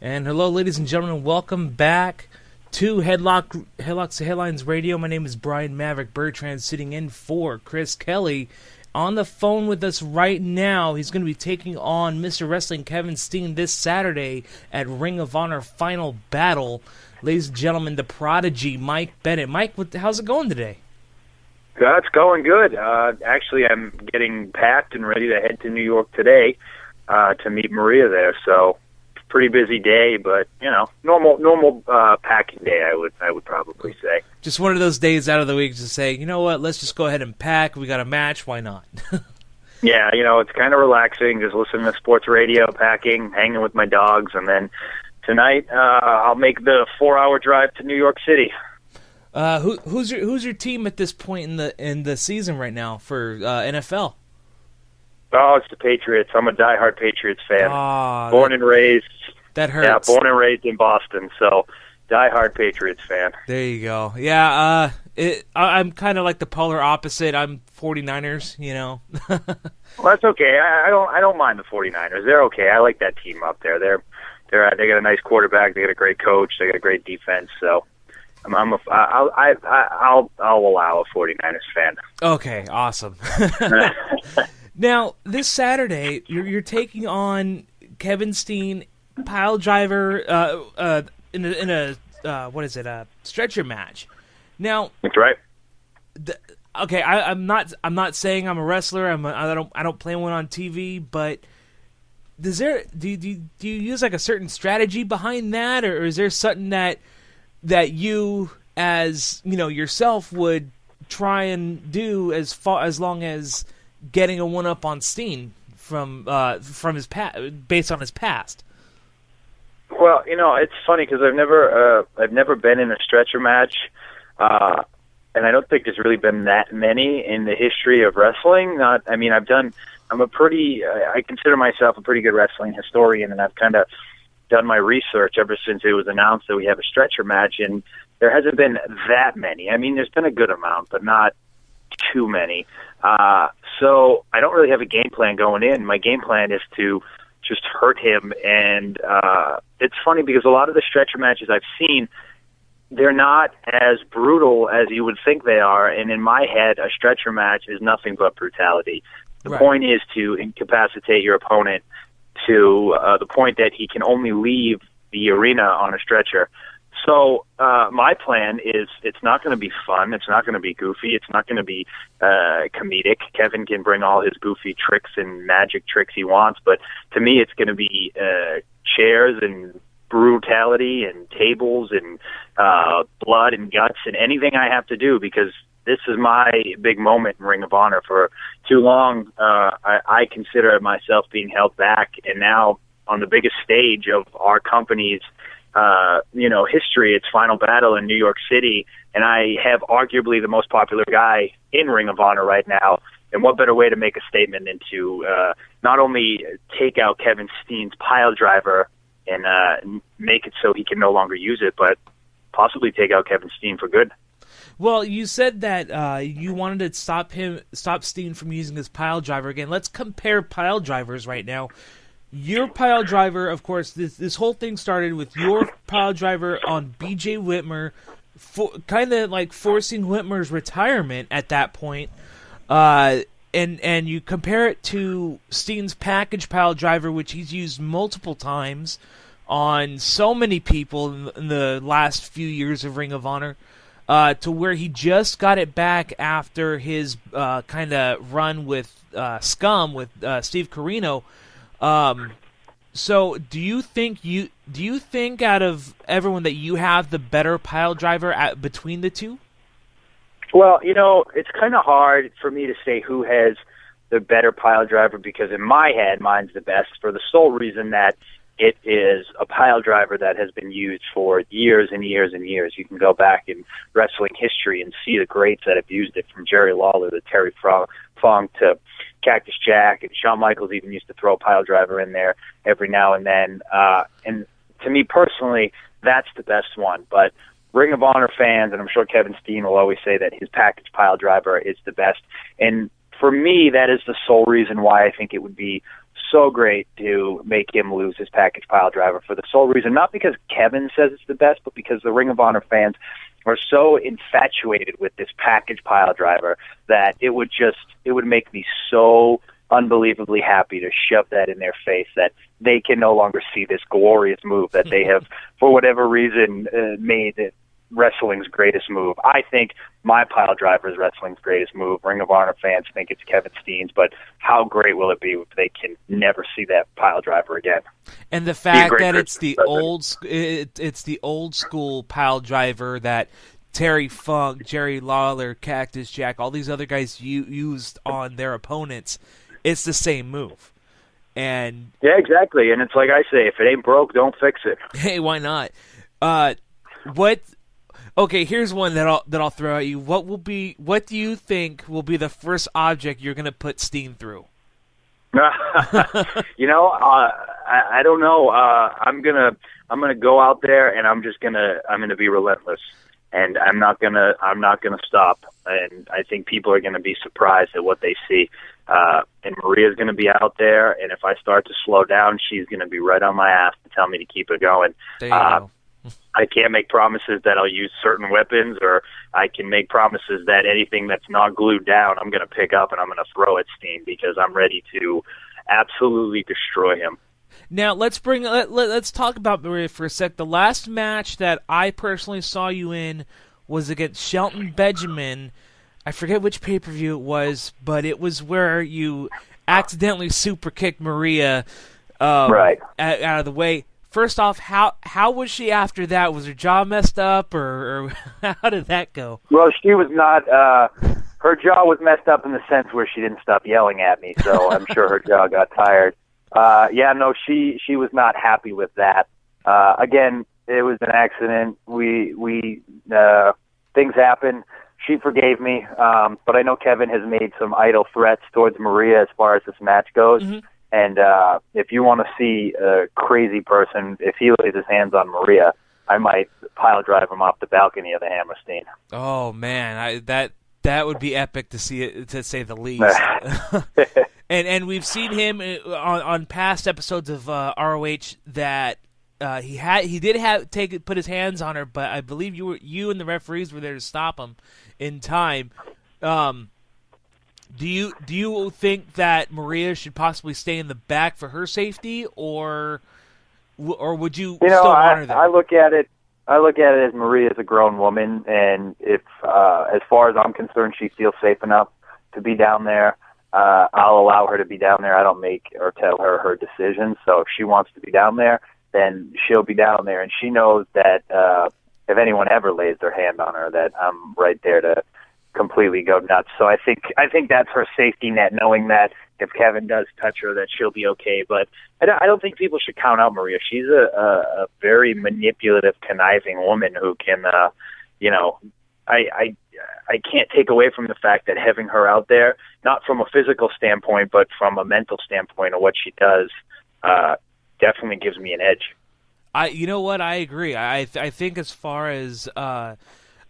And hello, ladies and gentlemen. Welcome back to Headlocks to Headlines Radio. My name is Brian Maverick Bertrand, sitting in for Chris Kelly. On the phone with us right now, he's going to be taking on Mr. Wrestling Kevin Steen this Saturday at Ring of Honor Final Battle. Ladies and gentlemen, the prodigy, Mike Bennett. Mike, how's it going today? It's going good. Actually, I'm getting packed and ready to head to New York today to meet Maria there. So, pretty busy day, but normal packing day. I would probably say. Just one of those days out of the week to say, you know what? Let's just go ahead and pack. We got a match. Why not? Yeah, it's kind of relaxing. Just listening to sports radio, packing, hanging with my dogs, and then tonight I'll make the 4-hour drive to New York City. Who's your team at this point in the season right now for NFL? Oh, it's the Patriots. I'm a diehard Patriots fan. Born and raised. That hurts. Yeah, born and raised in Boston, so diehard Patriots fan. There you go. Yeah, I'm kind of like the polar opposite. I'm 49ers. Well, that's okay. I don't mind the 49ers. They're okay. I like that team up there. They got a nice quarterback. They got a great coach. They got a great defense. So. I'll allow a 49ers fan. Okay, awesome. Now, this Saturday, you're taking on Kevin Steen, pile driver, in a stretcher match. Now, that's right. Okay, I'm not saying I'm a wrestler. I don't play one on TV, but do you use like a certain strategy behind that, or is there something that you, as yourself, would try and do as long as getting a one-up on Steen from his based on his past? Well, it's funny because I've never been in a stretcher match, and I don't think there's really been that many in the history of wrestling. I consider myself a pretty good wrestling historian, and I've kind of done my research ever since it was announced that we have a stretcher match, and there hasn't been that many. I mean, there's been a good amount, but not too many. So I don't really have a game plan going in. My game plan is to just hurt him, and it's funny because a lot of the stretcher matches I've seen, they're not as brutal as you would think they are, and in my head, a stretcher match is nothing but brutality. The point is to incapacitate your opponent to the point that he can only leave the arena on a stretcher. So my plan is it's not going to be fun. It's not going to be goofy. It's not going to be comedic. Kevin can bring all his goofy tricks and magic tricks he wants, but to me it's going to be chairs and brutality and tables and blood and guts and anything I have to do, because this is my big moment in Ring of Honor. For too long, I consider myself being held back, and now on the biggest stage of our company's, history, it's Final Battle in New York City, and I have arguably the most popular guy in Ring of Honor right now. And what better way to make a statement than to not only take out Kevin Steen's pile driver and make it so he can no longer use it, but possibly take out Kevin Steen for good. Well, you said that you wanted to stop Steen from using his pile driver again. Let's compare pile drivers right now. Your pile driver, of course, this whole thing started with your pile driver on B.J. Whitmer, kind of like forcing Whitmer's retirement at that point. And you compare it to Steen's package pile driver, which he's used multiple times on so many people in the last few years of Ring of Honor. To where he just got it back after his kind of run with Scum with Steve Corino. So do you think out of everyone that you have the better pile driver between the two? Well, it's kind of hard for me to say who has the better pile driver, because in my head, mine's the best, for the sole reason that it is a pile driver that has been used for years and years and years. You can go back in wrestling history and see the greats that have used it, from Jerry Lawler to Terry Funk to Cactus Jack, and Shawn Michaels even used to throw a pile driver in there every now and then. And to me personally, that's the best one. But Ring of Honor fans, and I'm sure Kevin Steen will always say that his package pile driver is the best. And for me, that is the sole reason why I think it would be so great to make him lose his package pile driver for the sole reason, not because Kevin says it's the best, but because the Ring of Honor fans are so infatuated with this package pile driver that it would make me so unbelievably happy to shove that in their face that they can no longer see this glorious move that they have, for whatever reason, made it wrestling's greatest move. I think my pile driver is wrestling's greatest move. Ring of Honor fans think it's Kevin Steen's, but how great will it be if they can never see that pile driver again? And the fact that it's the old school pile driver that Terry Funk, Jerry Lawler, Cactus Jack, all these other guys used on their opponents, it's the same move. And yeah, exactly. And it's like I say, if it ain't broke, don't fix it. Hey, why not? Okay, here's one that I'll throw at you. What do you think will be the first object you're going to put Steen through? I don't know. I'm gonna go out there and I'm gonna be relentless, and I'm not gonna stop. And I think people are gonna be surprised at what they see. And Maria's gonna be out there, and if I start to slow down, she's gonna be right on my ass to tell me to keep it going. There you go. I can't make promises that I'll use certain weapons, or I can make promises that anything that's not glued down, I'm going to pick up and I'm going to throw at Steen because I'm ready to absolutely destroy him. Now let's talk about Maria for a sec. The last match that I personally saw you in was against Shelton Benjamin. I forget which pay-per-view it was, but it was where you accidentally super kicked Maria right out of the way. First off, how was she after that? Was her jaw messed up, or how did that go? Well, she was not. Her jaw was messed up in the sense where she didn't stop yelling at me, so I'm sure her jaw got tired. She was not happy with that. Again, it was an accident. We things happen. She forgave me, but I know Kevin has made some idle threats towards Maria as far as this match goes. Mm-hmm. And if you want to see a crazy person, if he lays his hands on Maria, I might pile drive him off the balcony of the Hammerstein. Oh man, that would be epic to see it, to say the least. and we've seen him on past episodes of ROH that he did put his hands on her, but I believe you and the referees were there to stop him in time. Do you think that Maria should possibly stay in the back for her safety, or would you still want her there? I look at it as Maria is a grown woman, and if as far as I'm concerned, she feels safe enough to be down there, I'll allow her to be down there. I don't make or tell her decisions. So if she wants to be down there, then she'll be down there, and she knows that if anyone ever lays their hand on her, that I'm right there to completely go nuts. So I think that's her safety net, knowing that if Kevin does touch her, that she'll be okay. But I don't think people should count out Maria. She's a very manipulative, conniving woman who can, I can't take away from the fact that having her out there, not from a physical standpoint, but from a mental standpoint of what she does, definitely gives me an edge. You know what? I agree. I think as far as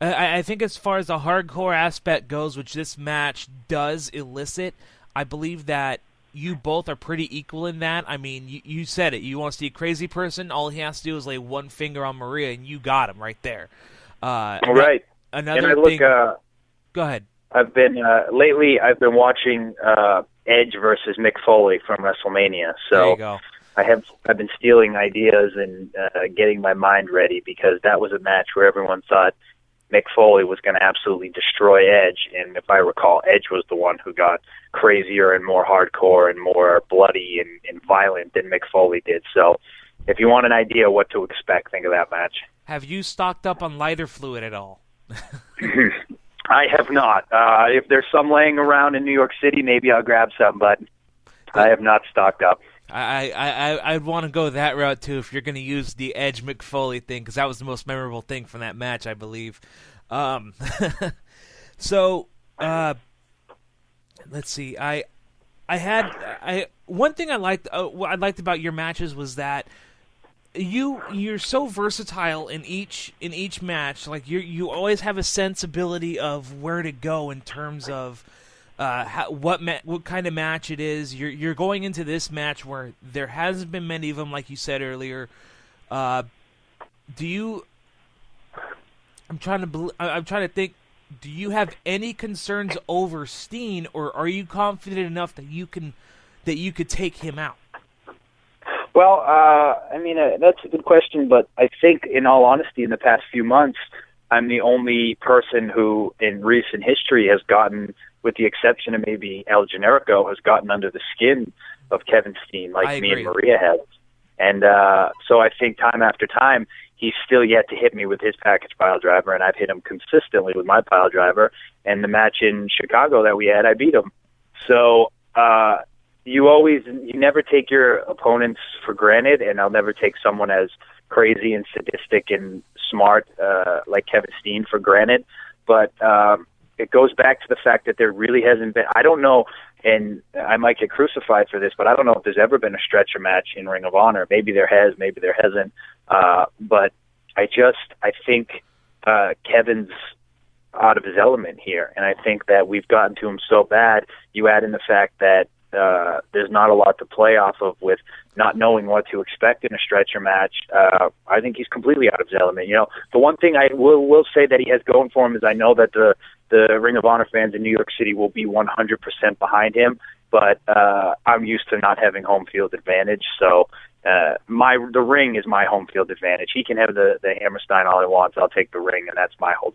I think as far as the hardcore aspect goes, which this match does elicit, I believe that you both are pretty equal in that. I mean, you said it. You want to see a crazy person, all he has to do is lay one finger on Maria, and you got him right there. Right. Another thing. Go ahead. I've been watching Edge versus Mick Foley from WrestleMania. So there you go. I've been stealing ideas and getting my mind ready, because that was a match where everyone thought Mick Foley was going to absolutely destroy Edge, and if I recall, Edge was the one who got crazier and more hardcore and more bloody and violent than Mick Foley did. So if you want an idea what to expect, think of that match. Have you stocked up on lighter fluid at all? I have not. If there's some laying around in New York City, maybe I'll grab some, but I have not stocked up. I'd want to go that route too if you're going to use the Edge McFoley thing, because that was the most memorable thing from that match, I believe. So let's see. One thing I liked about your matches was that you're so versatile in each match. Like you always have a sensibility of where to go in terms of what kind of match it is. You're going into this match where there hasn't been many of them, like you said earlier. Do you? I'm trying to think. Do you have any concerns over Steen, or are you confident enough that you could take him out? Well, that's a good question, but I think, in all honesty, in the past few months, I'm the only person who, in recent history, has gotten, with the exception of maybe El Generico, has gotten under the skin of Kevin Steen, like me and Maria have. And so I think time after time, he's still yet to hit me with his package pile driver, and I've hit him consistently with my pile driver. And the match in Chicago that we had, I beat him. So you never take your opponents for granted, and I'll never take someone as crazy and sadistic and smart like Kevin Steen for granted. But it goes back to the fact that there really hasn't been, I don't know, and I might get crucified for this, but I don't know if there's ever been a stretcher match in Ring of Honor. Maybe there has, maybe there hasn't. But I think Kevin's out of his element here, and I think that we've gotten to him so bad. You add in the fact that there's not a lot to play off of with not knowing what to expect in a stretcher match. I think he's completely out of his element. You know, the one thing I will say that he has going for him is I know that the Ring of Honor fans in New York City will be 100% behind him, but I'm used to not having home field advantage, so the ring is my home field advantage. He can have the Hammerstein all he wants. I'll take the ring, and that's my home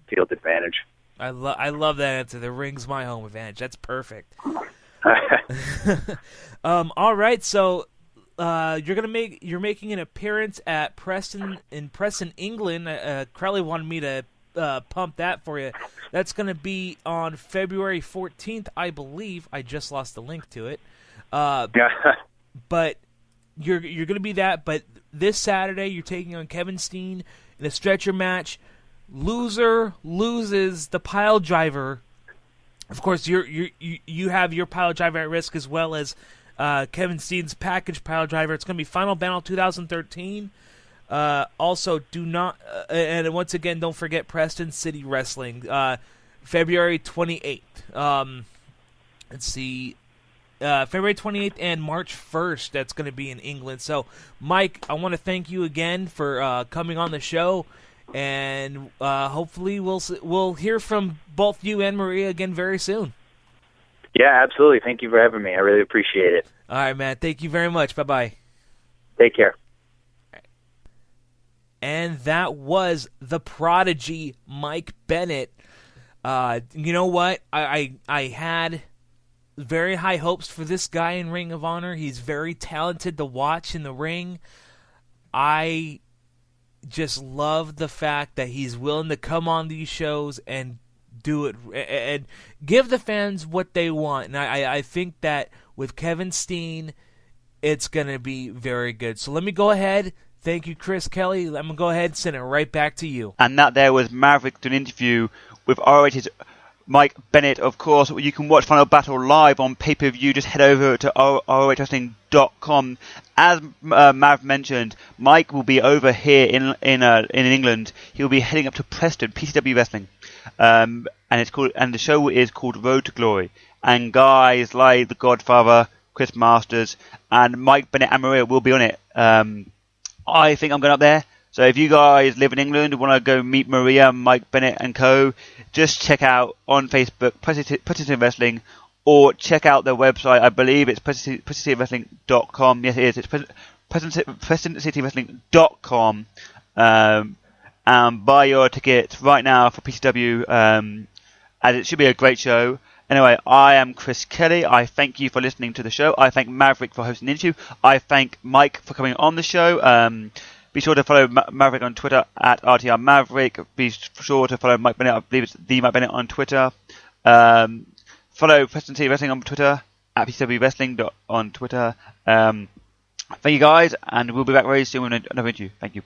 field advantage. I love that answer. The ring's my home advantage. That's perfect. All right, so you're making an appearance at Preston, England. Crowley wanted me to pump that for you. That's going to be on February 14th, I believe. I just lost the link to it. But you're going to be that. But this Saturday, you're taking on Kevin Steen in a stretcher match. Loser loses the pile driver. Of course, you have your pile driver at risk, as well as Kevin Steen's package pile driver. It's going to be Final Battle 2013. Also, do not and once again, don't forget Preston City Wrestling, February 28th. Let's see, February 28th and March 1st. That's going to be in England. So, Mike, I want to thank you again for coming on the show. And hopefully we'll hear from both you and Maria again very soon. Yeah, absolutely. Thank you for having me. I really appreciate it. All right, man. Thank you very much. Bye-bye. Take care. And that was the prodigy, Mike Bennett. You know what? I had very high hopes for this guy in Ring of Honor. He's very talented to watch in the ring. I just love the fact that he's willing to come on these shows and do it and give the fans what they want. And I think that with Kevin Steen, it's going to be very good. So let me go ahead. Thank you, Chris Kelly. I'm going to go ahead and send it right back to you. And that there was Maverick doing an interview with ROH's Mike Bennett. Of course, you can watch Final Battle live on pay-per-view. Just head over to ROHWrestling.com. As Mav mentioned, Mike will be over here in England. He'll be heading up to Preston, PCW Wrestling, and the show is called Road to Glory. And guys like The Godfather, Chris Masters, and Mike Bennett and Maria will be on it. I think I'm going up there. So if you guys live in England and want to go meet Maria, Mike Bennett and co., just check out on Facebook Preston City Wrestling, or check out their website. I believe it's PrestonCityWrestling.com. Yes, it is. It's PrestonCityWrestling.com. And buy your tickets right now for PCW, as it should be a great show. Anyway, I am Chris Kelly. I thank you for listening to the show. I thank Maverick for hosting the interview. I thank Mike for coming on the show. Be sure to follow Maverick on Twitter at RTR Maverick. Be sure to follow Mike Bennett. I believe it's the Mike Bennett on Twitter. Follow Preston City Wrestling on Twitter at PCW Wrestling on Twitter. Thank you guys, and we'll be back very soon with another interview. Thank you.